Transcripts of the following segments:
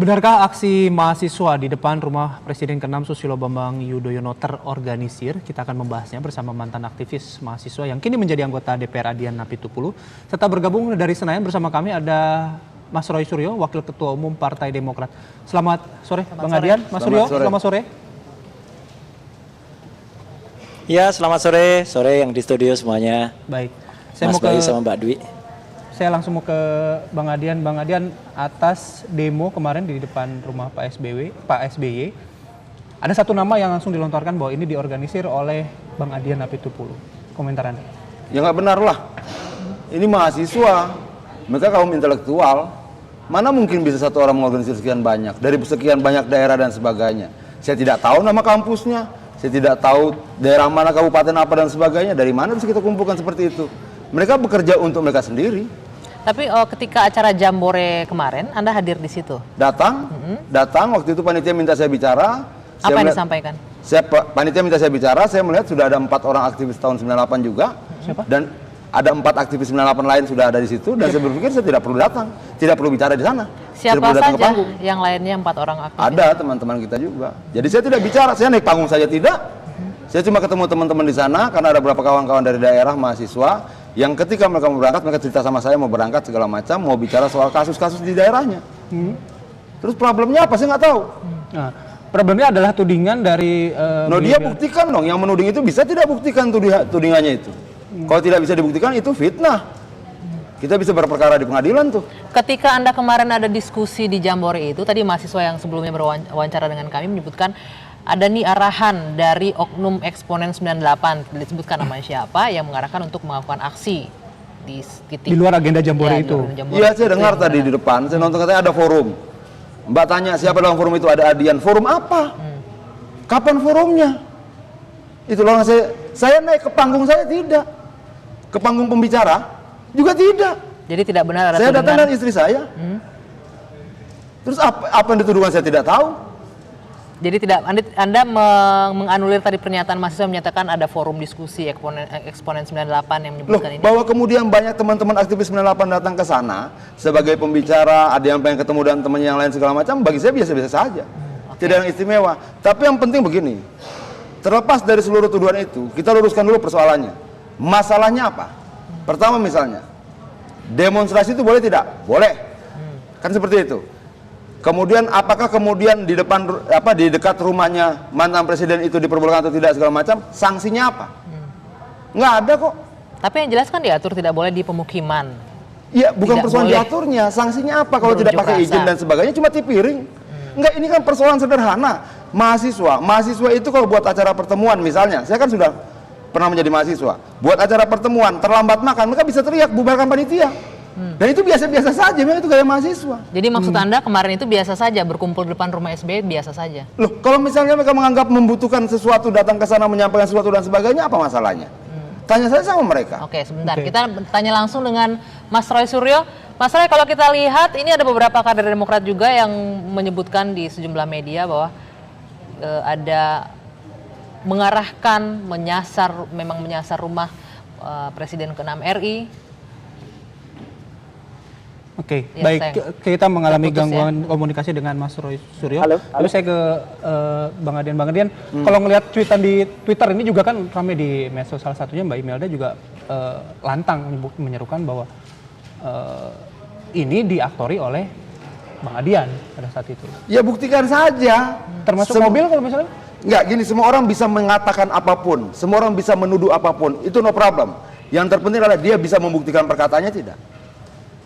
Benarkah aksi mahasiswa di depan rumah Presiden ke-6 Susilo Bambang Yudhoyono terorganisir? Kita akan membahasnya bersama mantan aktivis mahasiswa yang kini menjadi anggota DPR Adian Apitupulu. Serta bergabung dari Senayan bersama kami ada Mas Roy Suryo, Wakil Ketua Umum Partai Demokrat. Selamat sore Bang Adian. Mas Suryo, selamat sore. Ya, selamat sore. Sore yang di studio semuanya. Baik. Mas Bayu sama Mbak Dwi. Saya langsung mau ke Bang Adian. Bang Adian, atas demo kemarin di depan rumah Pak SBY, ada satu nama yang langsung dilontarkan bahwa ini diorganisir oleh Bang Adian Apitupulu. Komentar Anda? Ya nggak benar lah. Ini mahasiswa, mereka kaum intelektual. Mana mungkin bisa satu orang mengorganisir sekian banyak, dari sekian banyak daerah dan sebagainya. Saya tidak tahu nama kampusnya, saya tidak tahu daerah mana, kabupaten apa dan sebagainya. Dari mana bisa kita kumpulkan seperti itu? Mereka bekerja untuk mereka sendiri. Tapi ketika acara Jambore kemarin, Anda hadir di situ? Datang waktu itu panitia minta saya bicara. Apa yang disampaikan? Panitia minta saya bicara, saya melihat sudah ada 4 orang aktivis tahun 98 juga. Siapa? Dan ada 4 aktivis 98 lain sudah ada di situ, dan saya berpikir saya tidak perlu datang, tidak perlu bicara di sana. Siapa saja yang lainnya 4 orang aktivis? Ada teman-teman kita juga. Jadi saya tidak bicara, saya naik panggung saja tidak. Saya cuma ketemu teman-teman di sana karena ada beberapa kawan-kawan dari daerah mahasiswa yang ketika mereka mau berangkat, mereka cerita sama saya mau berangkat segala macam, mau bicara soal kasus-kasus di daerahnya. Terus problemnya apa? Saya nggak tahu. Nah, problemnya adalah tudingan dari... dia buktikan dong, yang menuding itu bisa tidak buktikan tudingannya itu. Kalau tidak bisa dibuktikan itu fitnah. Kita bisa berperkara di pengadilan tuh. Ketika Anda kemarin ada diskusi di Jambore itu, tadi mahasiswa yang sebelumnya berwawancara dengan kami menyebutkan ada nih arahan dari oknum eksponen 98, disebutkan namanya siapa, yang mengarahkan untuk melakukan aksi di titik di luar agenda Jambore itu. Iya, saya dengar tadi di depan, saya nonton katanya ada forum. Mbak tanya siapa dalam forum itu, ada Adian. Forum apa? Kapan forumnya? Itu loh, saya naik ke panggung, saya tidak. Ke panggung pembicara juga tidak. Jadi tidak benar ada saya tudingan. datang dengan istri saya. Terus apa yang dituduhkan saya tidak tahu. Jadi tidak, Anda menganulir tadi pernyataan mahasiswa menyatakan ada forum diskusi eksponen 98 yang menyebutkan ini. Bahwa kemudian banyak teman-teman aktivis 98 datang ke sana sebagai pembicara, ada yang pengen ketemu dan temannya yang lain segala macam, bagi saya biasa-biasa saja. Tidak yang istimewa. Tapi yang penting begini, terlepas dari seluruh tuduhan itu, kita luruskan dulu persoalannya. Masalahnya apa? Pertama misalnya, demonstrasi itu boleh tidak? Boleh. Kan seperti itu. Kemudian apakah kemudian di dekat rumahnya mantan presiden itu diperbolehkan atau tidak segala macam, sanksinya apa? Nggak ada kok. Tapi yang jelas kan diatur tidak boleh di pemukiman. Iya, bukan Tidak persoalan boleh diaturnya, sanksinya apa kalau tidak pakai izin dan sebagainya, cuma tipiring. Enggak, ini kan persoalan sederhana. Mahasiswa itu kalau buat acara pertemuan misalnya, saya kan sudah pernah menjadi mahasiswa, buat acara pertemuan terlambat makan, mereka bisa teriak bubarkan panitia. Dan itu biasa-biasa saja, memang itu gaya mahasiswa. Jadi maksud Anda kemarin itu biasa saja, berkumpul di depan rumah SBY biasa saja? Loh, kalau misalnya mereka menganggap membutuhkan sesuatu, datang ke sana menyampaikan sesuatu dan sebagainya, apa masalahnya? Tanya saya sama mereka. Oke, sebentar. Kita tanya langsung dengan Mas Roy Suryo. Mas Roy, kalau kita lihat ini ada beberapa kader Demokrat juga yang menyebutkan di sejumlah media bahwa ada mengarahkan, menyasar rumah Presiden ke-6 RI. Oke, Ya, baik, kita mengalami gangguan ya. komunikasi dengan Mas Roy Suryo. Halo. Lalu saya ke Bang Adian. Bang Adian, kalau ngelihat tweetan di Twitter ini juga kan ramai di medsos, salah satunya Mbak Imelda juga lantang menyerukan bahwa ini diaktori oleh Bang Adian pada saat itu. Ya buktikan saja. Termasuk mobil kalau misalnya? Enggak, gini, semua orang bisa mengatakan apapun, semua orang bisa menuduh apapun, itu no problem. Yang terpenting adalah dia bisa membuktikan perkataannya tidak.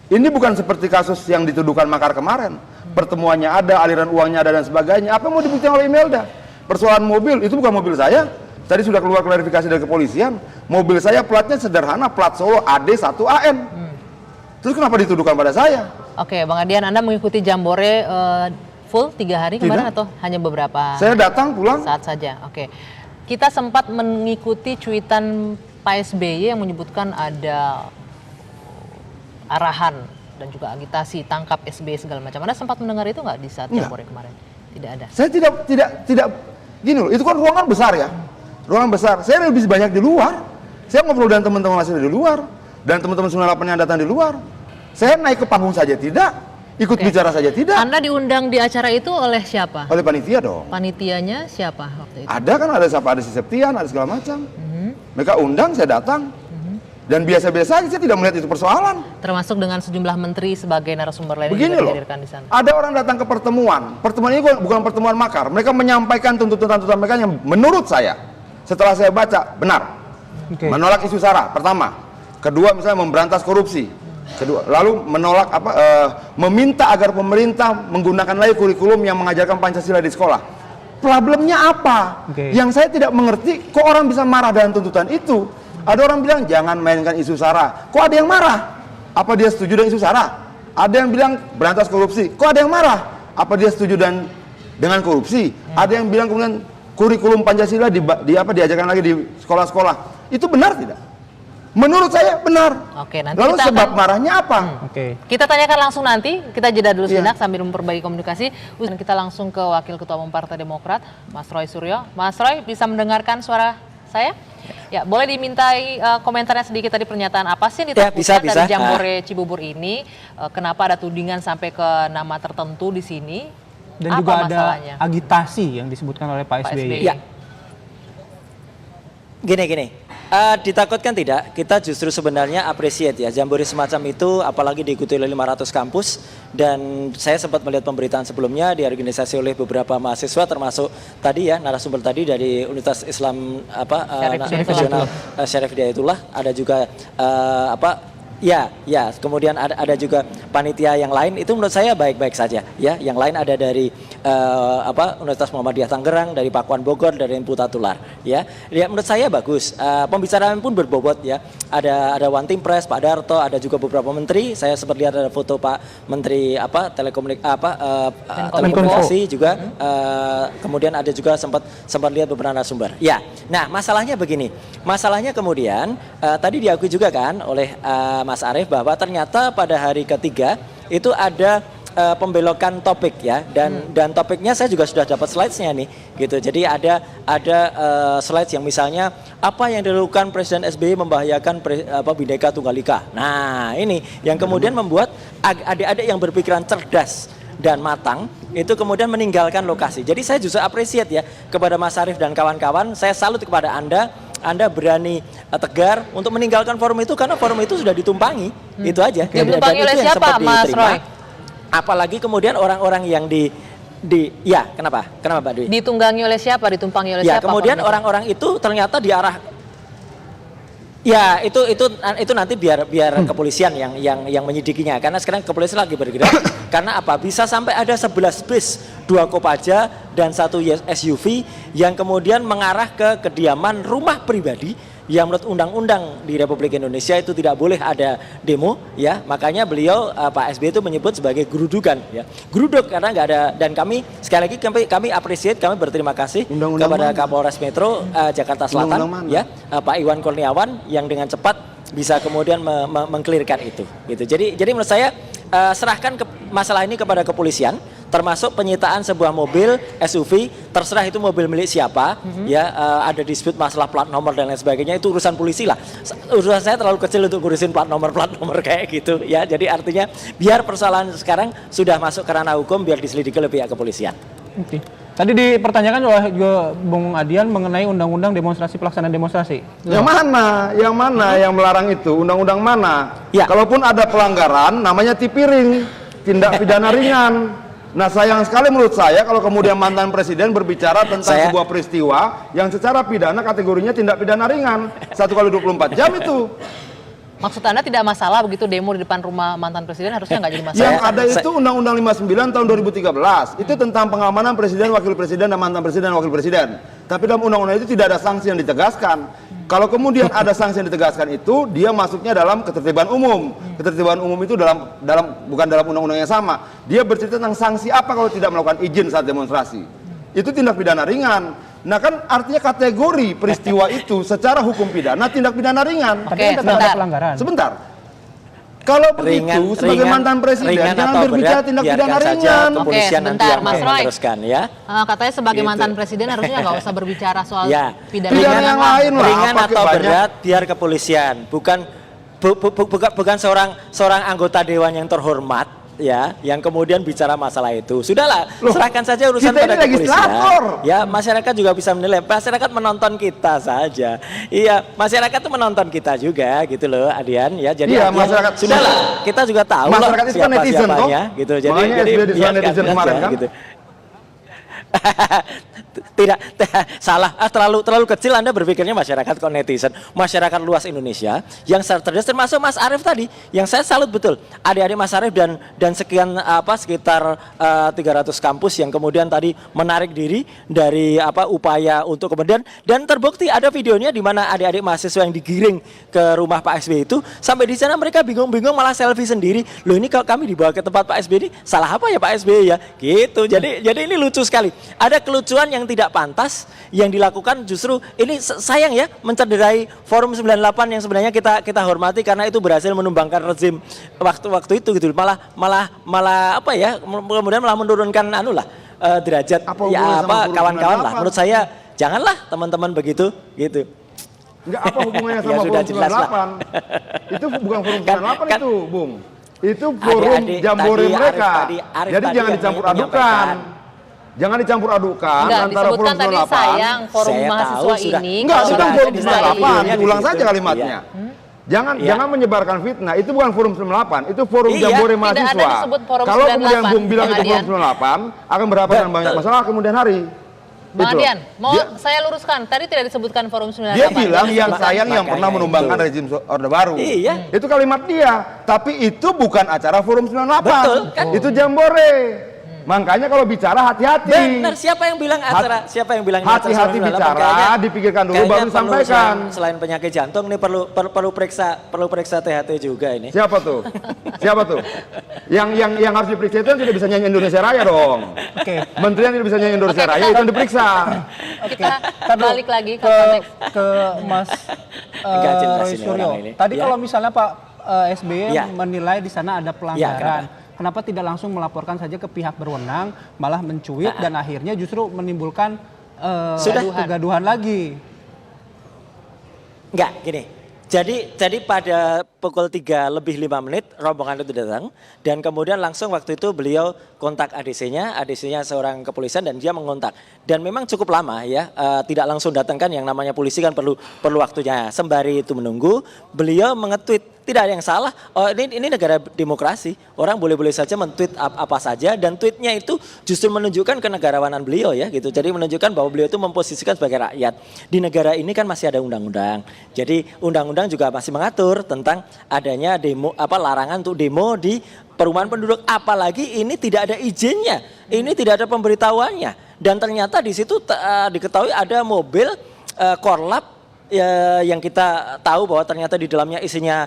Ini bukan seperti kasus yang dituduhkan makar kemarin. Pertemuannya ada, aliran uangnya ada dan sebagainya. Apa yang mau dibuktikan oleh Imelda? Persoalan mobil, itu bukan mobil saya. Tadi sudah keluar klarifikasi dari kepolisian. Mobil saya platnya sederhana, plat Solo AD1AN. Terus kenapa dituduhkan pada saya? Oke, Bang Adian, Anda mengikuti Jambore full 3 hari kemarin atau hanya beberapa Saya datang pulang. saat saja? Oke. Kita sempat mengikuti cuitan Pak SBY yang menyebutkan ada arahan dan juga agitasi tangkap SBY segala macam. Anda sempat mendengar itu nggak di saat Jambore kemarin? Tidak ada. Saya tidak gini loh, itu kan ruangan besar ya. Ruangan besar. Saya lebih banyak di luar. Saya ngobrol dengan teman-teman masih di luar dan teman-teman 98 yang datang di luar. Saya naik ke panggung saja tidak. Ikut bicara saja tidak. Anda diundang di acara itu oleh siapa? Oleh panitia dong. Panitianya siapa waktu itu? Ada kan, ada siapa, ada si Septian, ada segala macam. Mereka undang, saya datang. Dan biasa-biasa aja, saya tidak melihat itu persoalan. Termasuk dengan sejumlah menteri sebagai narasumber lain Begini yang juga loh, dihadirkan di sana. ada orang datang ke pertemuan. Pertemuan ini bukan pertemuan makar. Mereka menyampaikan tuntutan-tuntutan mereka yang menurut saya, setelah saya baca, benar. Menolak isu SARA, pertama. Kedua, misalnya memberantas korupsi. Kedua, lalu menolak meminta agar pemerintah menggunakan lagi kurikulum yang mengajarkan Pancasila di sekolah. Problemnya apa? Yang saya tidak mengerti, kok orang bisa marah dengan tuntutan itu? Ada orang bilang jangan mainkan isu SARA. Kok ada yang marah? Apa dia setuju dengan isu SARA? Ada yang bilang berantas korupsi. Kok ada yang marah? Apa dia setuju dengan korupsi? Ada yang bilang kemudian kurikulum Pancasila diajarkan lagi di sekolah-sekolah. Itu benar tidak? Menurut saya benar. Oke, nanti lalu kita sebab akan, marahnya apa? Kita tanyakan langsung nanti. Kita jeda dulu sejenak sambil memperbaiki komunikasi. Dan kita langsung ke Wakil Ketua Umum Partai Demokrat, Mas Roy Suryo. Mas Roy, bisa mendengarkan suara saya? Ya, boleh dimintai komentarnya sedikit tadi, pernyataan apa sih yang ditakutkan dari Jambore Cibubur ini? Kenapa ada tudingan sampai ke nama tertentu di sini? Dan apa juga masalahnya? ada agitasi yang disebutkan oleh Pak SBY. Ya. Gini. Ditakutkan tidak, kita justru sebenarnya appreciate ya, Jambore semacam itu apalagi diikuti oleh 500 kampus. Dan saya sempat melihat pemberitaan sebelumnya diorganisasi oleh beberapa mahasiswa, termasuk tadi ya narasumber tadi dari Universitas Islam Nasional Syarif Hidayatullah, ada juga kemudian ada juga panitia yang lain. Itu menurut saya baik-baik saja ya. Yang lain ada dari Universitas Muhammadiyah Tangerang, dari Pakuan Bogor, dari Putat-Tular ya. Menurut saya bagus. Pembicaraan pun berbobot ya. Ada One Team Press, Pak Darto, ada juga beberapa menteri. Saya sempat lihat ada foto Pak Menteri telekomunikasi juga. Kemudian ada juga sempat lihat beberapa narasumber. Ya. Nah, masalahnya begini. Masalahnya kemudian tadi diakui juga kan oleh Mas Arief bahwa ternyata pada hari ketiga itu ada pembelokan topik ya, dan topiknya saya juga sudah dapat slides-nya nih gitu. Jadi ada slides yang misalnya apa yang dilakukan Presiden SBY membahayakan Bhinneka Tunggal Ika. Nah, ini yang kemudian membuat adik-adik yang berpikiran cerdas dan matang itu kemudian meninggalkan lokasi. Jadi saya justru appreciate ya kepada Mas Arief dan kawan-kawan. Saya salut kepada Anda berani tegar untuk meninggalkan forum itu karena forum itu sudah ditumpangi. Itu aja. Ditumpangi oleh siapa, Mas Roy? Apalagi kemudian orang-orang yang kenapa Mbak Dwi? Ditunggangi oleh siapa? Ditumpangi oleh siapa? Kemudian orang-orang itu ternyata diarah. Ya, itu nanti biar kepolisian yang menyidikinya, karena sekarang kepolisian lagi bergerak. Karena apa? Bisa sampai ada 11 bis, 2 Kopaja dan 1 SUV yang kemudian mengarah ke kediaman rumah pribadi yang menurut undang-undang di Republik Indonesia itu tidak boleh ada demo ya. Makanya beliau Pak SBY itu menyebut sebagai gerudukan ya. Geruduk karena nggak ada, dan kami sekali lagi kami appreciate, kami berterima kasih kepada Kapolres Metro Jakarta Selatan ya, Pak Iwan Kurniawan yang dengan cepat bisa kemudian mengklirkan itu gitu. Jadi menurut saya serahkan masalah ini kepada kepolisian, termasuk penyitaan sebuah mobil SUV, terserah itu mobil milik siapa ya, ada dispute masalah plat nomor dan lain sebagainya, itu urusan polisi lah. Urusan saya terlalu kecil untuk ngurusin plat nomor kayak gitu ya. Jadi artinya biar persoalan sekarang sudah masuk ke ranah hukum, biar diselidiki oleh pihak kepolisian. Oke. Tadi dipertanyakan oleh Bung Adian mengenai undang-undang demonstrasi, pelaksanaan demonstrasi. Yang mana yang melarang itu? Undang-undang mana? Ya. Kalaupun ada pelanggaran, namanya tipiring, tindak pidana ringan. Nah, sayang sekali menurut saya kalau kemudian mantan presiden berbicara tentang sebuah peristiwa yang secara pidana kategorinya tindak pidana ringan. 1 kali 24 jam itu. Maksud Anda tidak masalah begitu demo di depan rumah mantan presiden, harusnya nggak jadi masalah? Yang ada itu Undang-Undang 59 tahun 2013. Itu tentang pengamanan presiden, wakil presiden, dan mantan presiden dan wakil presiden. Tapi dalam undang-undang itu tidak ada sanksi yang ditegaskan. Kalau kemudian ada sanksi yang ditegaskan itu, dia masuknya dalam ketertiban umum. Ketertiban umum itu bukan dalam undang-undang yang sama. Dia bercerita tentang sanksi apa kalau tidak melakukan izin saat demonstrasi. Itu tindak pidana ringan. Nah kan artinya kategori peristiwa itu secara hukum pidana tindak pidana ringan. Oke, sebentar. Kalau begitu sebagai mantan presiden jangan berbicara tindak pidana ringan. Oke, sebentar, Mas Roy. Ya. Katanya sebagai mantan presiden harusnya nggak usah berbicara soal pidana yang lain lah. Ringan atau berat biar kepolisian, bukan seorang anggota dewan yang terhormat ya yang kemudian bicara masalah itu. Sudahlah, serahkan saja urusan kita pada ini kepolisian. legislator. Ya, masyarakat juga bisa menilai. Masyarakat menonton kita saja. Iya, masyarakat itu menonton kita juga gitu loh, Adian ya. Jadi Iya, Adian, masyarakat sudahlah, kita juga tahu loh masyarakat itu kan siapa netizen toh. siapanya gitu. Makanya Jadi SBY diserang biarkan netizen aja, kemarin kan. gitu. Tidak salah, terlalu kecil Anda berpikirnya masyarakat kok netizen. Masyarakat luas Indonesia yang cerdas, termasuk Mas Arief tadi yang saya salut betul, adik-adik Mas Arief dan sekian sekitar 300 kampus yang kemudian tadi menarik diri dari upaya untuk kemudian, dan terbukti ada videonya di mana adik-adik mahasiswa yang digiring ke rumah Pak SBY itu sampai di sana mereka bingung-bingung malah selfie sendiri. Loh, ini kalau kami dibawa ke tempat Pak SBY ini salah apa ya Pak SBY ya gitu. Jadi ini lucu sekali. Ada kelucuan yang tidak pantas yang dilakukan, justru ini sayang ya, mencederai Forum 98 yang sebenarnya kita hormati karena itu berhasil menumbangkan rezim waktu itu gitu. Malah kemudian malah menurunkan derajat kawan-kawan lah. Menurut saya janganlah teman-teman begitu gitu. Enggak, apa hubungannya Ya sama sudah Forum jelas lah. 98? Itu bukan Forum 98 kan- itu, Bung. Itu forum Adik-adik jambore tadi, mereka. Arif Jadi tadi jangan yang dicampur menyampaikan. adukan. Jangan dicampur adukan Enggak, antara disebutkan Forum tadi 98. sayang forum Saya mahasiswa tahu, sudah. ini. Enggak, itu kalau kan Sudah Forum ada di 98. videonya di Ulang situ. saja kalimatnya. Jangan Iya. jangan menyebarkan fitnah. Itu bukan Forum 98, itu Forum Iya, Jambore tidak mahasiswa. ada disebut Forum Kalau kemudian 98, Bung bilang Bang itu Forum Adian. 98, akan berhadapan banyak masalah kemudian hari. Bang Gitu loh. Adian, mau Dia- saya luruskan. Tadi tidak disebutkan Forum 98. Dia bilang yang Makanya sayang yang itu. pernah menumbangkan rezim Orde Baru. Iya. Itu kalimat dia. Tapi itu bukan acara Forum 98. Betul, kan? Itu Jambore. Makanya kalau bicara hati-hati. Benar, siapa yang bilang acara? Siapa yang bilang ini acara Hati-hati 98? bicara, Kayaknya- dipikirkan dulu kayaknya baru perlu sampaikan. Selain penyakit jantung ini perlu periksa THT juga ini. Siapa tuh? Siapa tuh? Yang harus diperiksa itu yang tidak bisa nyanyi Indonesia Raya dong. Oke. Menteri yang tidak bisa nyanyi Indonesia Oke, Raya kita- itu yang diperiksa. Kita balik lagi ke ke konteks. ke Mas Nggak jelas Roy ini Suryo. orang ini. Tadi Ya. kalau misalnya Pak SBY Ya. menilai di sana ada pelanggaran, kenapa? kenapa tidak langsung melaporkan saja ke pihak berwenang, malah mencuit dan akhirnya justru menimbulkan Sudah. kegaduhan lagi. Enggak, gini. Jadi pada pukul 3 lebih 5 menit rombongan itu datang dan kemudian langsung waktu itu beliau kontak ADC-nya seorang kepolisian dan dia mengontak. Dan memang cukup lama ya, tidak langsung datang kan, yang namanya polisi kan perlu waktunya. Sembari itu menunggu, beliau mengetweet. Tidak ada yang salah. Oh, ini negara demokrasi. Orang boleh-boleh saja men-tweet apa saja dan tweetnya itu justru menunjukkan kenegarawanan beliau ya gitu. Jadi menunjukkan bahwa beliau itu memposisikan sebagai rakyat. Di negara ini kan masih ada undang-undang. Jadi undang-undang juga masih mengatur tentang adanya demo larangan untuk demo di perumahan penduduk, apalagi ini tidak ada izinnya. Ini tidak ada pemberitahuannya. Dan ternyata di situ diketahui ada mobil korlap yang kita tahu bahwa ternyata di dalamnya isinya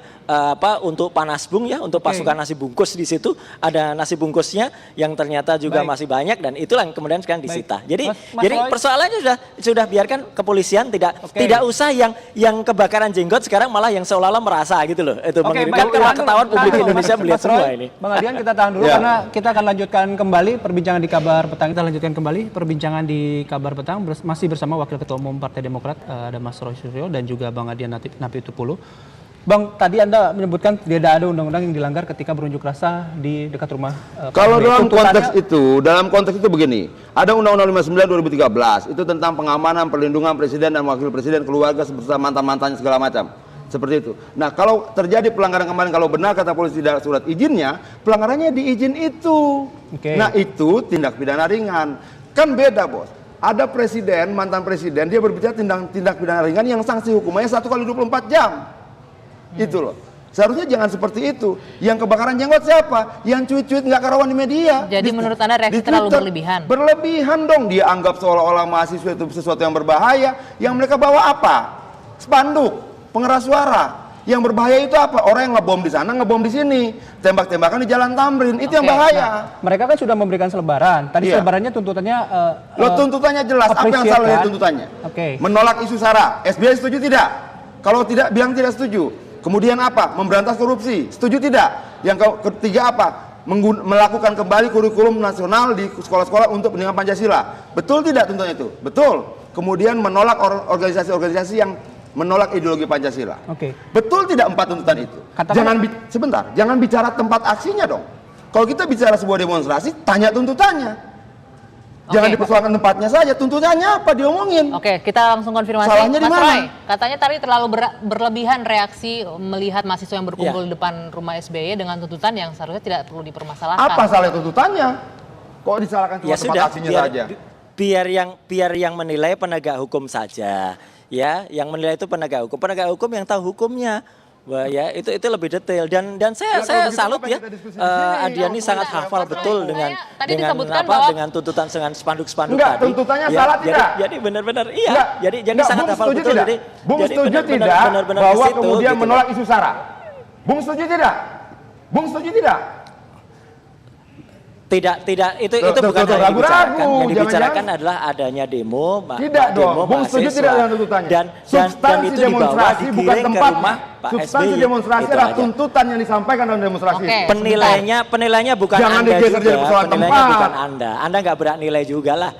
untuk panasbung ya, untuk pasukan nasi bungkus. Di situ ada nasi bungkusnya yang ternyata juga Baik. masih banyak dan itulah yang kemudian sekarang disita. Jadi Mas Roy. persoalannya sudah biarkan kepolisian, tidak usah yang kebakaran jenggot sekarang malah yang seolah-olah merasa gitu loh. Itu mengerikan karena ketahuan publik Indonesia melihat semua ini. Bang Adian, kita tahan dulu Ya. karena kita akan lanjutkan kembali perbincangan di Kabar Petang. Kita lanjutkan kembali perbincangan di Kabar Petang masih bersama Wakil Ketua Umum Partai Demokrat ada Mas Roy Suryo dan juga Bang Adian Napitupulu. Bang, tadi Anda menyebutkan tidak ada undang-undang yang dilanggar ketika berunjuk rasa di dekat rumah Pak Kalau SBY. dalam konteks itu begini, ada Undang-Undang 59 2013 itu tentang pengamanan, perlindungan presiden dan wakil presiden, keluarga beserta mantan-mantannya segala macam. Seperti itu. Nah, kalau terjadi pelanggaran kemarin, kalau benar kata polisi tidak surat izinnya, pelanggarannya di izin itu. Oke. Nah, itu tindak pidana ringan. Kan beda, Bos. Ada presiden, mantan presiden, dia berbicara tindak pidana ringan yang sanksi hukumannya 1 kali 24 jam. Itu loh. Seharusnya jangan seperti itu. Yang kebakaran jenggot siapa? Yang cuit-cuit nggak karawan di media. Jadi menurut Anda reaksi di terlalu Twitter. berlebihan? Berlebihan dong. Dia anggap seolah-olah mahasiswa itu sesuatu yang berbahaya. Yang mereka bawa apa? Spanduk, pengeras suara. Yang berbahaya itu apa? Orang yang ngebom di sana, ngebom di sini. Tembak-tembakan di Jalan Tamrin. Itu yang Oke, bahaya. Mereka kan sudah memberikan selebaran. Tadi Iya. selebarannya tuntutannya Lo tuntutannya jelas. Apa yang appreciate salah dari kan? tuntutannya? Oke. Menolak isu SARA. SBY setuju tidak? Kalau tidak, bilang tidak setuju. Kemudian apa? Memberantas korupsi. Setuju tidak? Yang ketiga apa? Melakukan kembali kurikulum nasional di sekolah-sekolah untuk pendidikan Pancasila. Betul tidak tuntutan itu? Betul. Kemudian menolak organisasi-organisasi yang menolak ideologi Pancasila. Oke. Betul tidak 4 tuntutan itu? Katakan- Jangan bicara tempat aksinya dong. Kalau kita bicara sebuah demonstrasi, tanya tuntutannya. Jangan Oke. dipersoalkan tempatnya saja, tuntutannya apa diomongin. Oke, kita langsung konfirmasi. Salahnya di Mas mana? Roy, katanya tadi terlalu berlebihan reaksi melihat mahasiswa yang berkumpul Iya. di depan rumah SBY dengan tuntutan yang seharusnya tidak perlu dipermasalahkan. Apa salah tuntutannya? Kok disalahkan cuma Ya tempat sudah, aksinya saja? biar yang menilai penegak hukum saja. Ya, yang menilai itu penegak hukum yang tahu hukumnya. Wah, ya itu lebih detail dan Ya, saya kalau begitu salut apa ya. yang kita diskusi di sini? Adiani sangat Bentar, hafal Mas betul Roy. dengan Tadi disebutkan apa bahwa- dengan tuntutan dengan spanduk-spanduk Enggak, tadi. tuntutannya Ya, salah tidak? Jadi benar-benar iya. Enggak, Jadi enggak, sangat Bung hafal setuju betul tidak? jadi Bung jadi setuju benar-benar- tidak benar-benar bahwa di situ, kemudian gitu. menolak isu SARA? Bung setuju tidak? Bung setuju tidak? Tidak itu Tuh, bukan tuh, hal yang ragu-ragu, dibicarakan. Yang jangan-jangan. dibicarakan adalah adanya demo, Tidak dong, demo Bung setuju mahasiswa. tidak dengan tuntutannya? Dan Substansi itu dibawa demonstrasi bukan digiring ke tempatnya. rumah Pak Substansi SBY. demonstrasi Itu adalah aja. tuntutan yang disampaikan dalam demonstrasi. Oke. Penilainya bukan Jangan Anda digeser jadi juga, persoalan penilainya tempat. bukan Anda. Anda nggak berat nilai juga lah.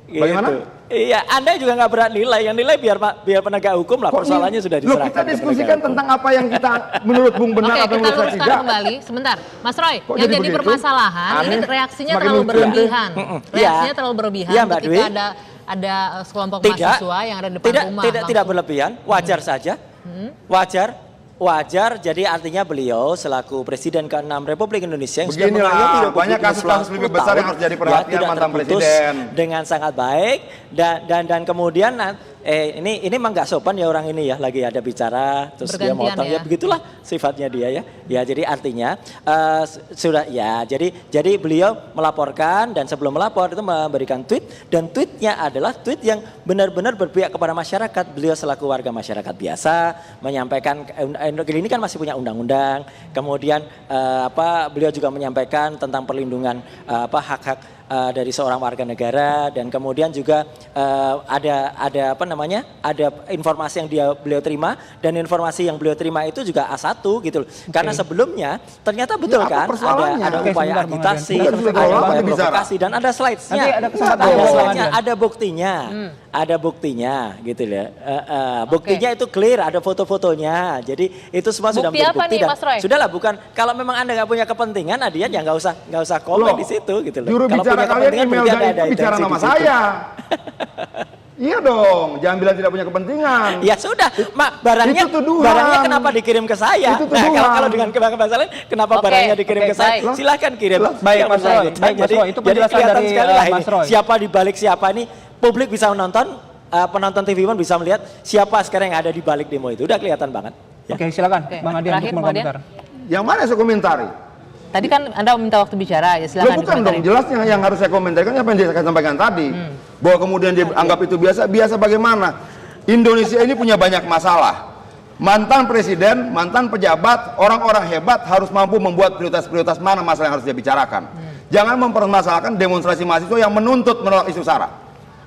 Gitu. Bagaimana? Iya, Anda juga nggak berat nilai. Yang nilai biar penegak hukum lah. Kok Persoalannya ini- sudah Loh, diserahkan. kita ke diskusikan penegak hukum. tentang apa yang kita menurut Bung benar Oke, atau kita menurut saya luruskan tidak. kembali. Sebentar, Mas Roy, Kok yang jadi jadi begitu? permasalahan ini Aneh. reaksinya Semakin terlalu lucu. berlebihan. Iya. Reaksinya terlalu berlebihan Iya, Mbak ketika Dwi. ada sekelompok Tidak, mahasiswa yang ada di depan rumah. tidak langsung. berlebihan, wajar saja, wajar. Jadi artinya beliau selaku Presiden ke-6 Republik Indonesia yang sudah Beginilah, mengayomi Republik banyak ini kasus-kasus selama lebih 10 besar yang tahun, harus jadi perhatian tidak mantan terputus presiden. dengan sangat baik dan kemudian ini memang nggak sopan ya orang ini ya, lagi ada bicara terus dia Bergantian motong ya. ya begitulah sifatnya dia ya. Ya jadi artinya sudah ya jadi beliau melaporkan dan sebelum melapor itu memberikan tweet dan tweetnya adalah tweet yang benar-benar berpihak kepada masyarakat. Beliau selaku warga masyarakat biasa menyampaikan ini kan masih punya undang-undang. Kemudian beliau juga menyampaikan tentang perlindungan hak-hak dari seorang warga negara dan kemudian juga ada informasi yang beliau terima dan informasi yang beliau terima itu juga A1 gitu loh. Karena sebelumnya ternyata betul Ya, apa kan persoalannya? ada Oke, upaya sebentar, Bang agitasi, Adrian. Bukan sudah ada lama upaya bicara. provokasi dan ada slide-nya. Nanti ada kesempatan Ada Bang slide-nya, Adrian. ada buktinya. Ada buktinya gitu loh. Buktinya itu clear, ada foto-fotonya. Jadi itu semua sudah Bukti menjadi apa bukti nih, dan Mas Roy? sudahlah bukan kalau memang Anda nggak punya kepentingan Adian ya nggak usah komen Loh, di situ gitu loh. Juru Kalau bicara punya kalian kepentingan email berarti dari ada itu bicara intensi nama di situ. saya. Iya dong, jangan bilang tidak punya kepentingan. Ya sudah, barangnya Itu tuduhan. barangnya kenapa dikirim ke saya? Itu Nah, tuduhan. kalau dengan masalah kenapa Oke, barangnya dikirim oke, ke saya? baik. Silahkan kirim. Baik, Yang Mas Roy. bersangkutan. Baik, Mas Roy. Itu penjelasan kelihatan dari, sekali lah Mas ini. Roy. Siapa di balik siapa ini? Publik bisa menonton, penonton TV One bisa melihat siapa sekarang yang ada di balik demo itu. Udah kelihatan banget. Ya. Oke, silakan Oke, Bang Adian terakhir, untuk Bang Adian. berkomentar. Yang mana saya komentari? Tadi kan Anda meminta waktu bicara, ya Loh silakan bukan dong, dikomentari. jelasnya yang harus saya komentari kan apa yang saya sampaikan tadi. Bahwa kemudian dia anggap itu biasa bagaimana? Indonesia ini punya banyak masalah. Mantan presiden, mantan pejabat, orang-orang hebat harus mampu membuat prioritas-prioritas mana masalah yang harus dia bicarakan. Jangan mempermasalahkan demonstrasi mahasiswa yang menuntut menolak isu SARA.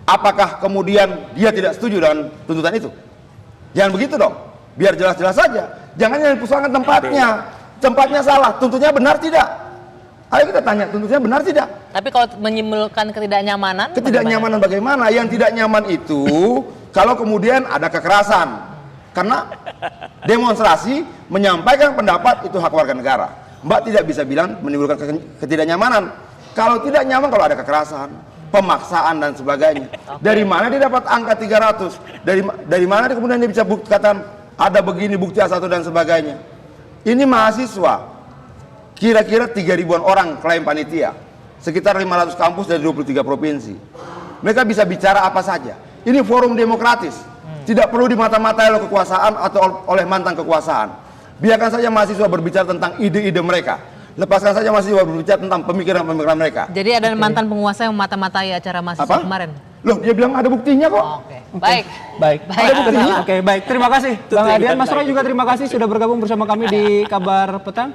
Apakah kemudian dia tidak setuju dengan tuntutan itu? Jangan begitu dong. Biar jelas-jelas saja. Jangan yang persoalan tempatnya. Tempatnya salah, tuntutnya benar tidak? Ayo kita tanya, tuntutnya benar tidak? Tapi kalau menimbulkan ketidaknyamanan, Ketidaknyamanan bagaimana? Yang tidak nyaman itu kalau kemudian ada kekerasan. Karena demonstrasi menyampaikan pendapat itu hak warga negara. Mbak tidak bisa bilang menimbulkan ketidaknyamanan. Kalau tidak nyaman kalau ada kekerasan, pemaksaan dan sebagainya. Dari mana dia dapat angka 300? Dari mana dia kemudian dia bisa katakan ada begini bukti A1 dan sebagainya. Ini mahasiswa, kira-kira 3.000-an orang klaim panitia, sekitar 500 kampus dari 23 provinsi. Mereka bisa bicara apa saja. Ini forum demokratis, tidak perlu dimata-matai oleh kekuasaan atau oleh mantan kekuasaan. Biarkan saja mahasiswa berbicara tentang ide-ide mereka. Lepaskan saja mahasiswa berbicara tentang pemikiran-pemikiran mereka. Jadi ada mantan penguasa yang mata-matai acara mahasiswa Apa? kemarin. Loh, dia bilang ada buktinya kok. Oke, baik. Baik. Baik. Oke, baik. Terima kasih Bang Adian. Mas Roy juga terima kasih sudah bergabung bersama kami di Kabar Petang.